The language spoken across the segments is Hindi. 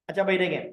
अच्छा भाई देखें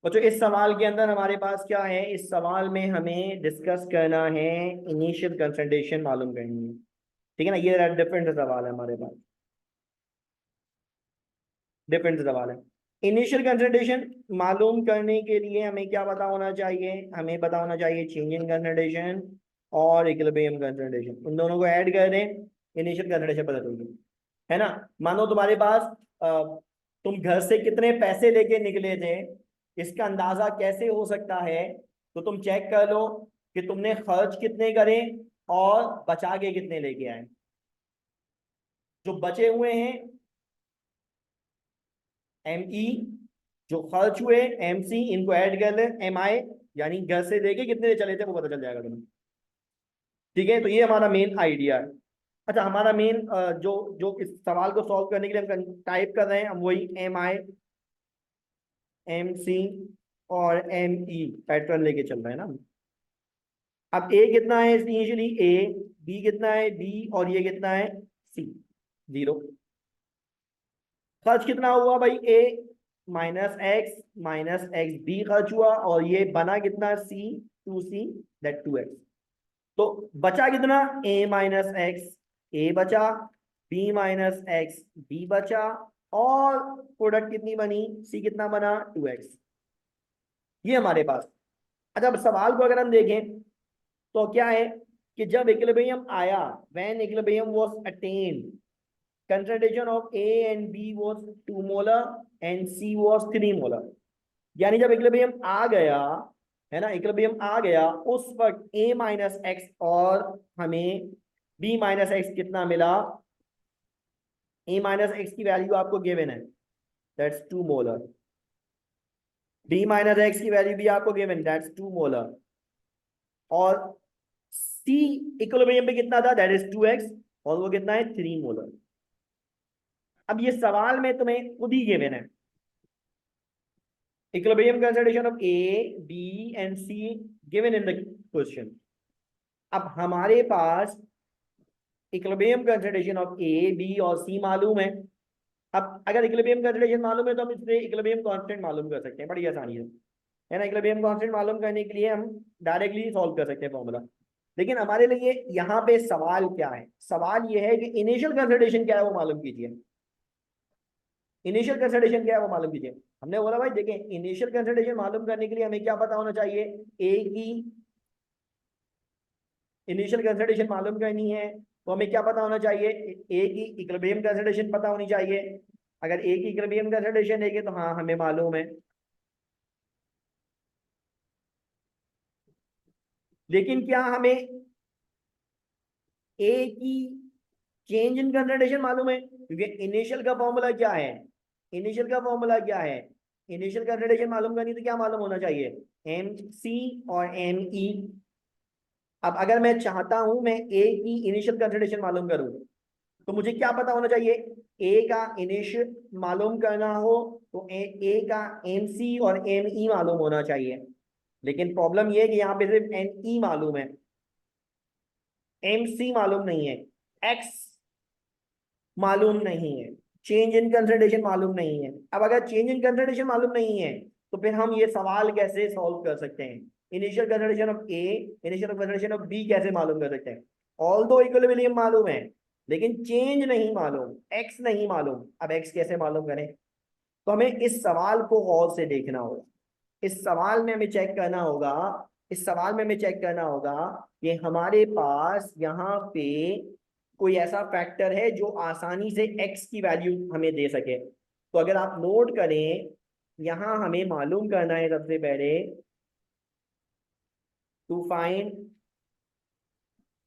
बच्चों, इस सवाल के अंदर हमारे पास क्या है? इस सवाल में हमें डिस्कस करना है, इनिशियल कंसंट्रेशन मालूम करनी है। ठीक है ना, ये डिफरेंट सवाल है हमारे पास, डिफरेंट सवाल है। इनिशियल कंसंट्रेशन मालूम करने के लिए हमें क्या पता होना चाहिए? हमें पता होना चाहिए चेंज इन कंसंट्रेशन और इक्विलिब्रियम कंसंट्रेशन। उन दोनों को ऐड कर दें, इनिशियल कंसंट्रेशन पता चल गई। है ना? मानो तुम्हारे पास तुम घर से कितने पैसे लेके निकले थे, इसका अंदाजा कैसे हो सकता है? तो तुम चेक कर लो कि तुमने खर्च कितने करे और बचा के कितने लेके आए। जो बचे हुए हैं एम ई, जो खर्च हुए एम सी, इनको ऐड कर ले एम आई, यानी घर से लेके कितने चले थे वो पता चल जाएगा तुम्हें। ठीक है, तो ये हमारा मेन आइडिया है। अच्छा, हमारा मेन जो जो इस सवाल को सॉल्व करने के लिए हम टाइप कर रहे हैं, हम वही एम आई, एम सी और एम ई पैटर्न लेके चल रहे हैं ना। अब ए कितना है इनिशियली? ए। बी कितना है? बी। और ये कितना है? सी। जीरो। खर्च कितना हुआ भाई? ए माइनस एक्स बी खर्च हुआ, और ये बना कितना? C two C, that two X. तो बचा कितना? ए माइनस एक्स ए बचा, बी माइनस एक्स बी बचा, और प्रोडक्ट कितनी बनी? सी कितना बना? Two X. ये हमारे पास। अच्छा, अब सवाल को अगर हम देखें तो क्या है कि जब इक्विलिब्रियम आया, when equilibrium was attend, concentration of A and B was 2 molar and C was 3 molar। यानी जब इक्विलिब्रियम आ गया, है ना, इक्विलिब्रियम आ गया, उस वक्त A माइनस एक्स और हमें B माइनस एक्स कितना मिला? A माइनस एक्स की वैल्यू आपको गिवन है, that's 2 molar. B minus x की वैल्यू भी आपको गिवन, दैट्स 2 मोलर। और C इक्विलिब्रियम पे कितना था? दैट इज 2x, और वो कितना है? 3 मोलर। अब ये सवाल में तुम्हें खुद ही गिवन है, equilibrium concentration of A, B and C given in the question। अब हमारे पास equilibrium concentration of A, B और सी मालूम है। अब अगर इक्विलिब्रियम कंसंट्रेशन मालूम है तो हम इससे इक्विलिब्रियम कांस्टेंट मालूम कर सकते हैं बड़ी आसानी से। है ना? इक्विलिब्रियम कांस्टेंट मालूम करने के लिए हम डायरेक्टली सॉल्व कर सकते हैं फॉर्मूला। लेकिन हमारे लिए यहाँ पे सवाल क्या है? सवाल ये है कि इनिशियल कंसंट्रेशन क्या है वो मालूम कीजिए। इनिशियल कंसंट्रेशन क्या है वो मालूम कीजिए। हमने बोला भाई देखें, इनिशियल कंसंट्रेशन मालूम करने के लिए हमें क्या पता होना चाहिए? ए की इनिशियल कंसंट्रेशन मालूम करनी है तो हमें क्या पता होना चाहिए? ए की इक्विलिब्रियम कंसंट्रेशन पता होनी चाहिए। अगर ए की इक्विलिब्रियम कंसंट्रेशन है तो हाँ हमें मालूम है। लेकिन क्या हमें ए की चेंज इन कंसंट्रेशन मालूम है? क्योंकि इनिशियल का फॉर्मूला क्या है? इनिशियल का फॉर्मूला क्या है? इनिशियल कंसंट्रेशन मालूम करनी तो क्या मालूम होना चाहिए? एम सी और एम ई। अब अगर मैं चाहता हूं मैं ए की इनिशियल कंसंट्रेशन मालूम करूं, तो मुझे क्या पता होना चाहिए? ए का इनिशियल मालूम करना हो तो ए का एम सी और एम ई मालूम होना चाहिए। लेकिन प्रॉब्लम ये है कि यहाँ पे सिर्फ एम ई मालूम है, एम सी मालूम नहीं है, एक्स मालूम नहीं है, चेंज इन कंसंट्रेशन मालूम नहीं है। अब अगर चेंज इन कंसंट्रेशन मालूम नहीं है तो फिर हम ये सवाल कैसे सॉल्व कर सकते हैं? Initial concentration of A, initial concentration of B कैसे मालूम कर सकते हैं? ऑल दो इक्विलिब्रियम मालूम है, लेकिन चेंज नहीं मालूम, एक्स नहीं मालूम। अब एक्स कैसे मालूम करें? तो हमें इस सवाल को गौर से देखना होगा। इस सवाल में हमें चेक करना होगा, इस सवाल में हमें चेक करना होगा कि हमारे पास यहाँ पे कोई ऐसा फैक्टर है जो आसानी से एक्स की वैल्यू हमें दे सके। तो अगर आप नोट करें, यहाँ हमें मालूम करना है सबसे पहले, to find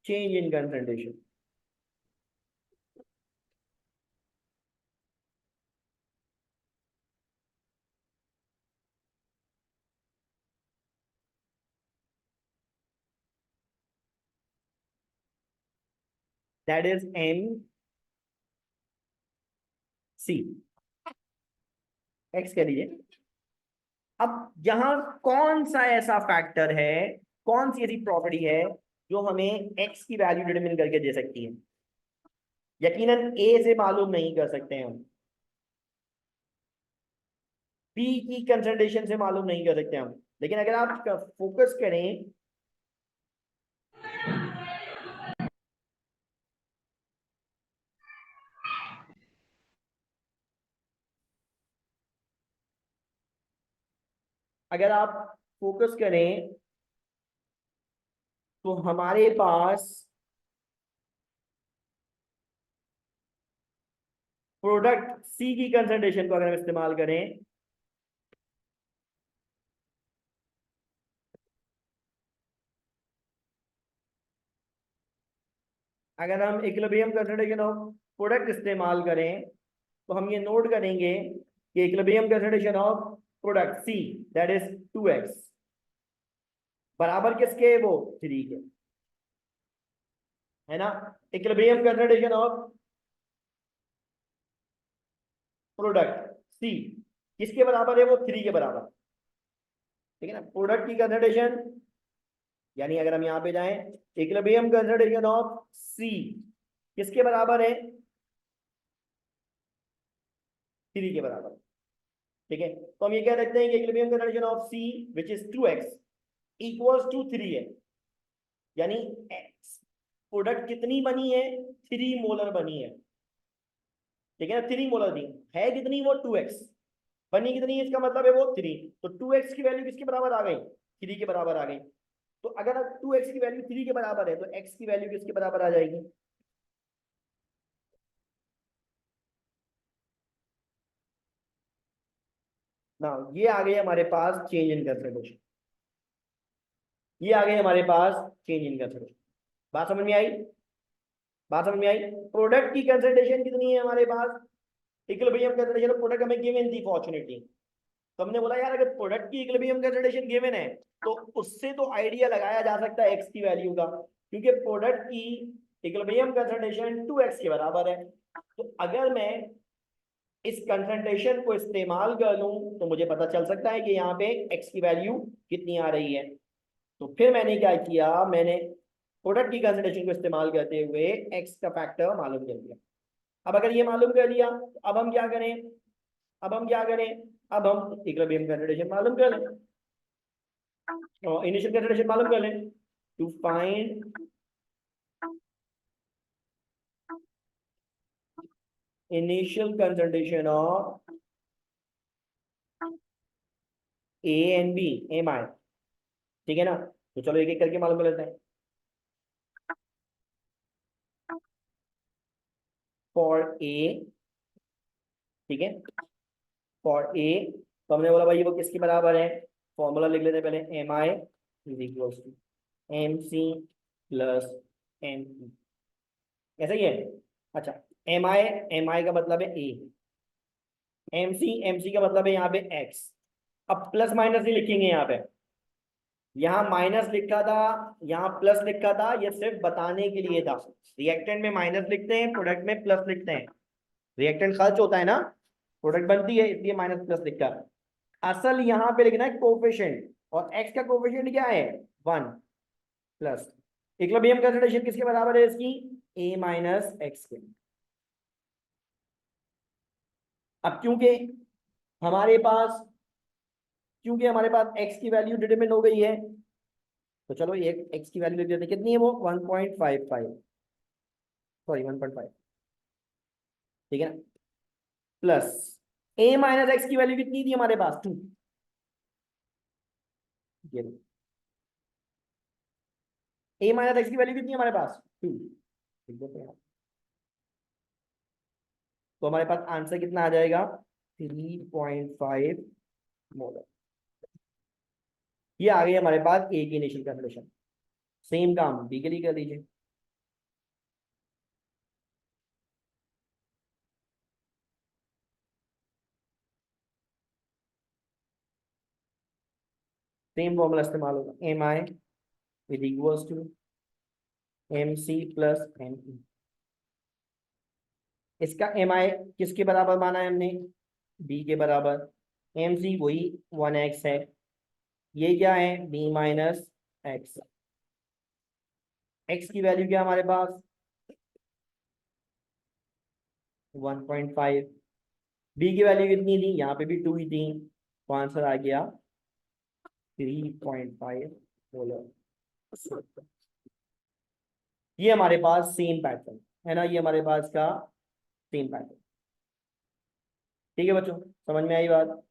change in concentration. That is M C, X कह लीजिए। अब यहाँ कौन सा ऐसा फैक्टर है, कौन सी ऐसी प्रॉपर्टी है जो हमें एक्स की वैल्यू डिटरमिन करके दे सकती है? यकीनन ए से मालूम नहीं कर सकते हम। बी की कंसंट्रेशन से मालूम नहीं कर सकते हम, लेकिन अगर आप फोकस करें अगर आप फोकस करें तो हमारे पास प्रोडक्ट सी की कंसंट्रेशन को अगर हम इस्तेमाल करें, अगर हम इक्विलिब्रियम कंसंट्रेशन ऑफ प्रोडक्ट इस्तेमाल करें तो हम ये नोट करेंगे कि equilibrium concentration of product C that is 2x बराबर किसके, वो 3 के, है ना। Equilibrium concentration of product C किसके बराबर है, वो 3 के बराबर, ठीक है ना। प्रोडक्ट की कंसंट्रेशन यानी अगर हम यहाँ पे जाएं, इक्विलिब्रियम कंसंट्रेशन ऑफ सी किसके बराबर है, 3 के बराबर, ठीक है। तो हम ये कह सकते हैं कि equilibrium concentration of C which is 2x equals to 3 है, यानी x प्रोडक्ट कितनी बनी है, 3 मोलर बनी है, ठीक है ना। 3 मोलर दी है कितनी, वो 2x बनी कितनी है, इसका मतलब है वो 3, तो 2x की वैल्यू किसके बराबर आ गई, 3 के बराबर आ गई। तो अगर 2x की वैल्यू 3 के बराबर है तो x की वैल्यू किसके बराबर आ जाएगी, ना ये आ गई हमारे पास चेंज इन कंसंट्रेशन, ये आ गई हमारे पास चेंज इन कंसंट्रेशन। बात समझ में आई, बात समझ में आई। प्रोडक्ट की कंसंट्रेशन कितनी है हमारे पास, इक्विलिब्रियम कंसंट्रेशन ऑफ प्रोडक्ट हमें गिवन थी फॉर्चुनेटली, तो हमने बोला यार अगर प्रोडक्ट की इक्विलिब्रियम कंसंट्रेशन गिवन है तो उससे तो आइडिया लगाया जा सकता है एक्स की वैल्यू का, क्योंकि प्रोडक्ट की इक्विलिब्रियम कंसंट्रेशन 2x के बराबर है। तो अगर मैं इस कंसंट्रेशन को इस्तेमाल कर लूं तो मुझे पता चल सकता है कि यहाँ पे x की वैल्यू कितनी आ रही है। तो फिर मैंने क्या किया, मैंने प्रोडक्ट की कंसंट्रेशन को इस्तेमाल करते हुए x का फैक्टर मालूम कर दिया। अब अगर ये मालूम कर लिया तो अब हम क्या करें, अब हम क्या करें, अब हम इक्विलिब्रियम कंसंट्रेशन मालूम कर लें और इनिशियल कंसंट्रेशन मालूम कर लें to find initial concentration of A and B M I, ठीक है ना। तो चलो एक एक करके मालूम कर लेते हैं। फॉर ए, ठीक है, फॉर ए तो हमने बोला भाई वो किसके बराबर है, फॉर्मूला लिख लेते हैं पहले, M I is equal to M C plus M E, ऐसा ही है। अच्छा, एम आई का मतलब है ए, एम सी का मतलब है यहाँ पे एक्स। अब प्लस माइनस नहीं लिखेंगे यहाँ पे, यहाँ माइनस लिखा था, यहाँ प्लस लिखा था, ये सिर्फ बताने के लिए था। रिएक्टेंट में माइनस लिखते हैं, प्रोडक्ट में प्लस लिखते हैं, रिएक्टेंट खर्च होता है ना, प्रोडक्ट बनती है, इसलिए माइनस प्लस लिखा है। असल यहाँ पे लिखना है कोफिशिएंट, और एक्स का कोफिशिएंट क्या है, 1 प्लस इक्विलिब्रियम कंसंट्रेशन किसके बराबर है इसकी, ए माइनस एक्स के। अब क्योंकि हमारे पास एक्स की वैल्यू डिटरमिन हो गई है, तो चलो एक एक्स की वैल्यू लिख देते हैं, कितनी है वो 1.55, सॉरी 1.5, ठीक है ना, प्लस ए माइनस एक्स की वैल्यू कितनी थी हमारे पास 2, ये ए माइनस एक्स की वैल्यू कितनी है हमारे पास 2, लिख देते हैं। तो हमारे पास आंसर कितना आ जाएगा, 3.5 मोलर। ये आ गई हमारे पास ए की इनिशियल कंसंट्रेशन। सेम काम बी के लिए कर लीजिए। सेम फॉर्मूला इस्तेमाल होगा, M I is equals to M C plus M E. इसका एम आई किसके बराबर माना है हमने, बी के बराबर, एम सी वही 1x है, ये क्या है बी माइनस एक्स, एक्स की वैल्यू क्या हमारे पास 1.5, बी की वैल्यू कितनी थी, यहाँ पे भी 2 ही थी, तो आंसर आ गया 3.5 मोलर। ये हमारे पास सेम पैटर्न है ना, ये हमारे पास का सेम पैटर्न। ठीक है बच्चों, समझ में आई बात?